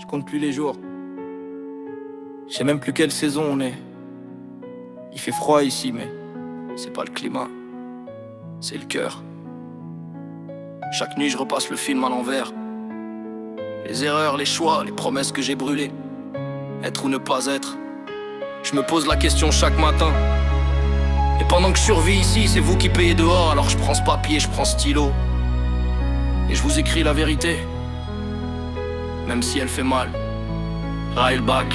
Je compte plus les jours. Je sais même plus quelle saison on est. Il fait froid ici, mais c'est pas le climat, c'est le cœur. Chaque nuit je repasse le film à l'envers. Les erreurs, les choix, les promesses que j'ai brûlées. Être ou ne pas être. Je me pose la question chaque matin. Et pendant que je survis ici, c'est vous qui payez dehors. Alors je prends ce papier, je prends ce stylo. Et je vous écris la vérité, même si elle fait mal. Railback.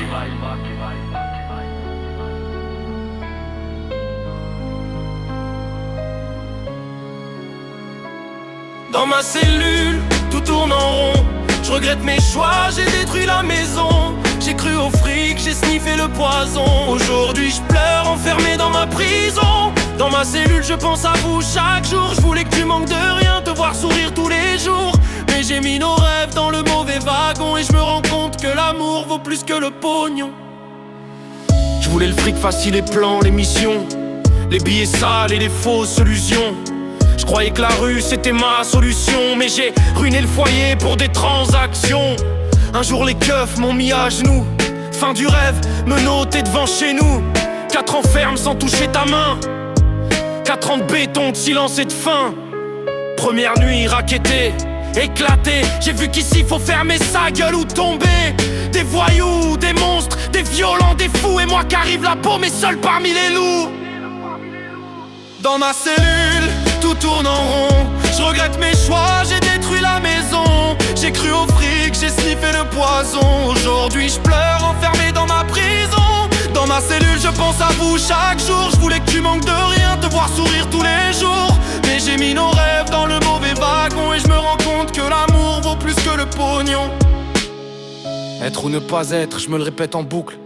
Dans ma cellule, tout tourne en rond. Je regrette mes choix, j'ai détruit la maison. J'ai cru au fric, j'ai sniffé le poison. Aujourd'hui je pleure enfermé dans ma prison. Dans ma cellule je pense à vous chaque jour. Je voulais que tu manques de rien, te voir sourire tous les jours. Mais j'ai mis nos rêves dans le mauvais wagon. Et je me rends compte que l'amour vaut plus que le pognon. Je voulais le fric facile, les plans, les missions, les billets sales et les fausses illusions. Je croyais que la rue c'était ma solution. Mais j'ai ruiné le foyer pour des transactions. Un jour les keufs m'ont mis à genoux. Fin du rêve, me noter devant chez nous. 4 ans ferme sans toucher ta main. 4 ans de béton, de silence et de faim. Première nuit raquettée, éclatée. J'ai vu qu'ici faut fermer sa gueule ou tomber. Des voyous, des monstres, des violents, des fous. Et moi qui arrive la paume et seul parmi les loups. Dans ma cellule, tout tourne en rond. Je regrette mes choix, j'ai détruit la maison. J'ai cru au fric, j'ai sniffé le poison. Aujourd'hui je pleure enfermé dans ma prison. Dans ma cellule je pense à vous chaque jour. Je voulais que tu manques de rien, te voir sourire tous les jours. Mais j'ai mis nos rêves dans le mauvais wagon. Et je me rends compte que l'amour vaut plus que le pognon. Être ou ne pas être, je me le répète en boucle.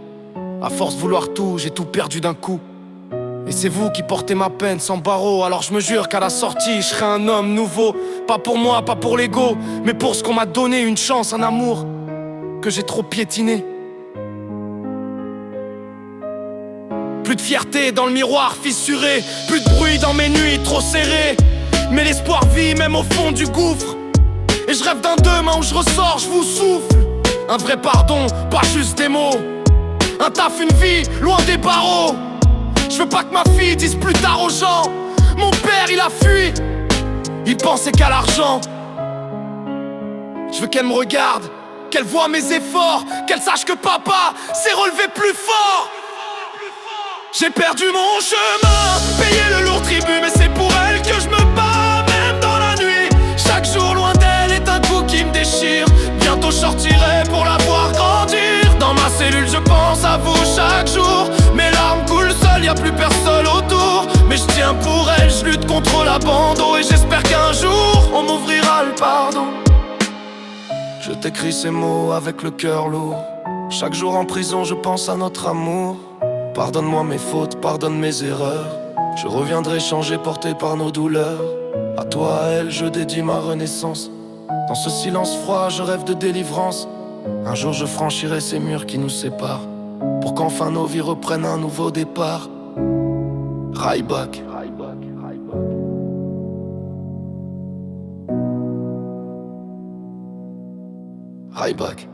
À force de vouloir tout, j'ai tout perdu d'un coup. Et c'est vous qui portez ma peine sans barreaux. Alors je me jure qu'à la sortie je serai un homme nouveau. Pas pour moi, pas pour l'ego, mais pour ce qu'on m'a donné, une chance, un amour que j'ai trop piétiné. Plus de fierté dans le miroir fissuré. Plus de bruit dans mes nuits trop serrées. Mais l'espoir vit même au fond du gouffre. Et je rêve d'un demain où je ressors, je vous souffle. Un vrai pardon, pas juste des mots. Un taf, une vie, loin des barreaux. Je veux pas que ma fille dise plus tard aux gens: mon père il a fui, il pensait qu'à l'argent. Je veux qu'elle me regarde, qu'elle voit mes efforts, qu'elle sache que papa s'est relevé plus fort. J'ai perdu mon chemin, payé le lourd tribut, mais c'est pour elle que je me bats, même dans la nuit. Chaque jour loin d'elle est un coup qui me déchire. Bientôt je sortirai pour la voir grandir. Dans ma cellule je pense à vous chaque jour. Mes larmes coulent seules, y'a plus personne autour. Mais je tiens pour elle, je lutte contre l'abandon. Et j'espère qu'un jour on m'ouvrira le pardon. Je t'écris ces mots avec le cœur lourd. Chaque jour en prison je pense à notre amour. Pardonne-moi mes fautes, pardonne mes erreurs. Je reviendrai changé, porté par nos douleurs. À toi, à elle, je dédie ma renaissance. Dans ce silence froid, je rêve de délivrance. Un jour je franchirai ces murs qui nous séparent, pour qu'enfin nos vies reprennent un nouveau départ. Railback. Railback.